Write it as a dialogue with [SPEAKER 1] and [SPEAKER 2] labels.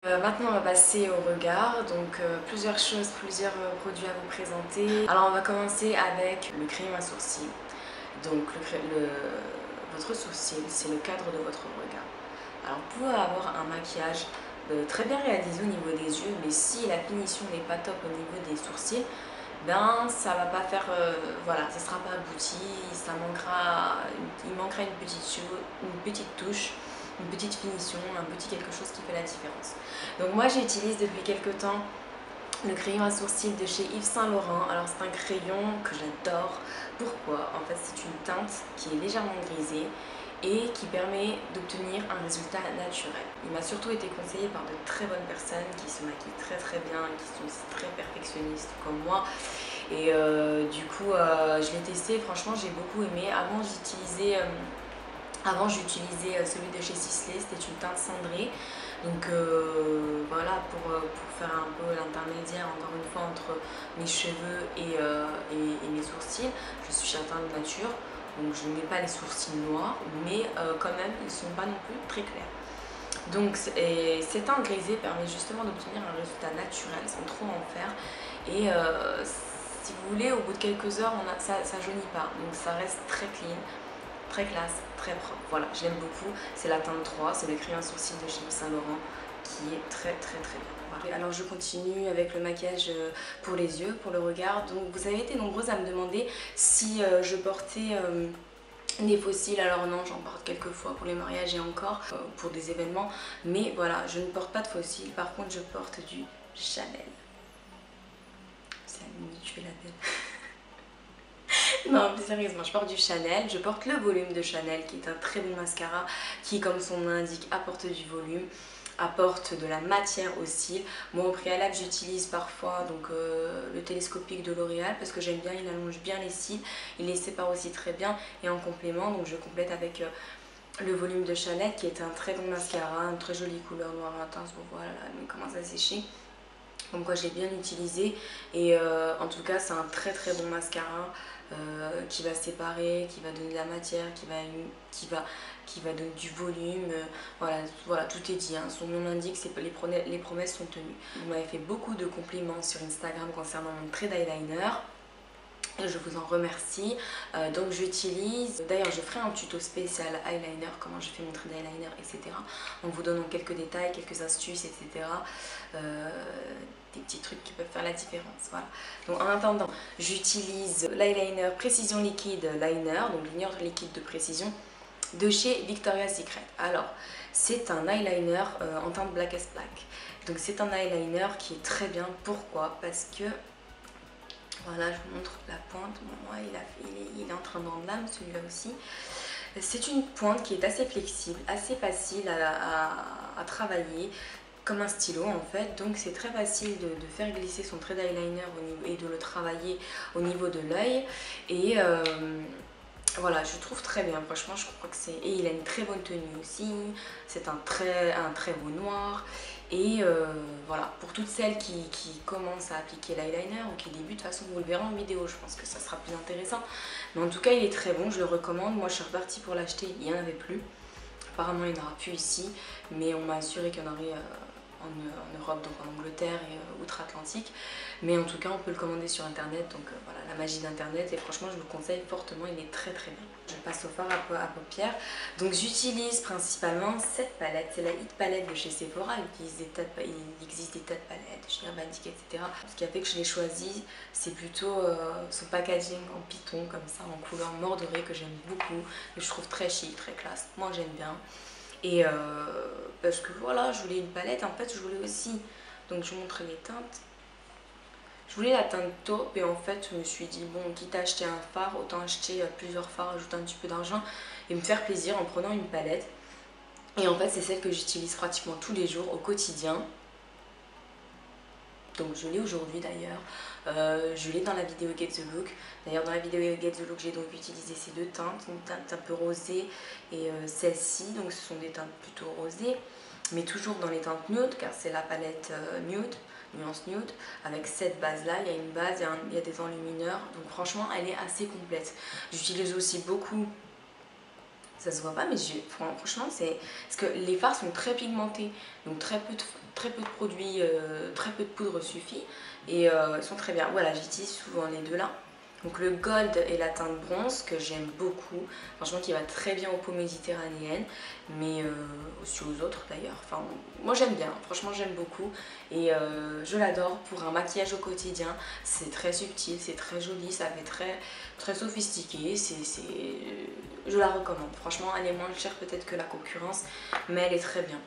[SPEAKER 1] Maintenant on va passer au regard, donc plusieurs choses, plusieurs produits à vous présenter. Alors on va commencer avec le crayon à sourcils. Donc votre sourcil, c'est le cadre de votre regard. Alors vous pouvez avoir un maquillage très bien réalisé au niveau des yeux, mais si la finition n'est pas top au niveau des sourcils, ben ça va pas faire, voilà, ça sera pas abouti, il manquera une petite touche, une petite finition, un petit quelque chose qui fait la différence. Donc moi j'utilise depuis quelques temps le crayon à sourcils de chez Yves Saint Laurent. Alors c'est un crayon que j'adore. Pourquoi? En fait c'est une teinte qui est légèrement grisée et qui permet d'obtenir un résultat naturel. Il m'a surtout été conseillé par de très bonnes personnes qui se maquillent très bien, qui sont aussi très perfectionnistes comme moi. Et du coup je l'ai testé, franchement j'ai beaucoup aimé. J'utilisais celui de chez Sisley, c'était une teinte cendrée. Donc voilà, pour faire un peu l'intermédiaire encore une fois entre mes cheveux et mes sourcils. Je suis châtain de nature, donc je n'ai pas les sourcils noirs, mais quand même ils ne sont pas non plus très clairs. Donc cette teinte grisée permet justement d'obtenir un résultat naturel sans trop en faire. Et si vous voulez, au bout de quelques heures, ça jaunit pas, donc ça reste très clean, très classe, très propre. Voilà, je l'aime beaucoup. C'est la teinte 3, c'est le crayon à sourcils de chez Yves Saint Laurent qui est très bien. Voilà. Alors je continue avec le maquillage pour les yeux, pour le regard. Donc vous avez été nombreuses à me demander si je portais des faux cils. Alors non, j'en porte quelques fois pour les mariages et encore pour des événements. Mais voilà, je ne porte pas de faux cils. Par contre, je porte du Chanel. C'est la minute, tu fais la belle. Non, plus sérieusement, je porte du Chanel, je porte le volume de Chanel qui est un très bon mascara qui, comme son nom l'indique, apporte du volume, apporte de la matière aux cils. Moi au préalable j'utilise parfois donc, le télescopique de L'Oréal parce que j'aime bien, il allonge bien les cils, il les sépare aussi très bien et en complément donc je complète avec le volume de Chanel qui est un très bon mascara, une très jolie couleur noire intense. Bon voilà, il commence à sécher. Comme quoi je l'ai bien utilisé et en tout cas c'est un très bon mascara qui va séparer, qui va donner de la matière, qui va donner du volume. Voilà, tout est dit, hein. Son nom l'indique, les promesses sont tenues. Vous m'avez fait beaucoup de compliments sur Instagram concernant mon trait d'eyeliner. Et je vous en remercie. Donc j'utilise, d'ailleurs je ferai un tuto spécial eyeliner, comment je fais mon trait d'eyeliner, etc. En vous donnant quelques détails, quelques astuces, etc. Des petits trucs qui peuvent faire la différence. Voilà. Donc en attendant, j'utilise l'eyeliner Précision Liquide Liner, donc liner liquide de précision de chez Victoria's Secret. Alors c'est un eyeliner en teinte Black as Black. Donc c'est un eyeliner qui est très bien. Pourquoi? Parce que voilà, je vous montre la pointe. Bon, ouais, il est en train de rendre l'âme, celui-là aussi. C'est une pointe qui est assez flexible, assez facile à travailler, comme un stylo en fait. Donc c'est très facile de faire glisser son trait d'eyeliner et de le travailler au niveau de l'œil. Et voilà, je trouve très bien, franchement je crois que c'est... Et il a une très bonne tenue aussi, c'est un très beau noir. Et voilà, pour toutes celles qui commencent à appliquer l'eyeliner ou qui débutent, de toute façon vous le verrez en vidéo, je pense que ça sera plus intéressant. Mais en tout cas il est très bon, je le recommande. Moi je suis repartie pour l'acheter, il n'y en avait plus. Apparemment il n'y en aura plus ici, mais on m'a assuré qu'il y en aurait en Europe, donc en Angleterre et outre-Atlantique. Mais en tout cas on peut le commander sur internet, donc voilà, la magie d'internet. Et franchement je vous le conseille fortement, il est très bien. Je passe au fard à paupières. Donc j'utilise principalement cette palette, c'est la Hit palette de chez Sephora. Il existe des tas de palettes, chez Herbalife, etc. Ce qui a fait que je l'ai choisi, c'est plutôt son packaging en python comme ça, en couleur mordorée, que j'aime beaucoup, que je trouve très chic, très classe. Moi j'aime bien. Et parce que voilà, je voulais une palette, en fait je voulais aussi, donc je vous montre les teintes. Je voulais la teinte taupe et en fait je me suis dit bon, quitte à acheter un fard, autant acheter plusieurs fards, ajouter un petit peu d'argent et me faire plaisir en prenant une palette. Et en fait c'est celle que j'utilise pratiquement tous les jours au quotidien. Donc je l'ai aujourd'hui d'ailleurs, je l'ai dans la vidéo Get the Look. D'ailleurs dans la vidéo Get the Look j'ai donc utilisé ces deux teintes, une teinte un peu rosée et celle-ci, donc ce sont des teintes plutôt rosées, mais toujours dans les teintes nude car c'est la palette nude, nuance nude, avec cette base là, il y a une base, il y a des enlumineurs, donc franchement elle est assez complète. J'utilise aussi beaucoup, ça se voit pas mais franchement c'est parce que les fards sont très pigmentés, donc très peu de très peu de produits, très peu de poudre suffit et ils sont très bien. Voilà, j'utilise souvent les deux là. Donc le gold et la teinte bronze que j'aime beaucoup, franchement qui va très bien aux peaux méditerranéennes, mais aussi aux autres d'ailleurs. Enfin, moi j'aime bien, franchement j'aime beaucoup et je l'adore pour un maquillage au quotidien. C'est très subtil, c'est très joli, ça fait très sophistiqué, je la recommande. Franchement elle est moins chère peut-être que la concurrence, mais elle est très bien.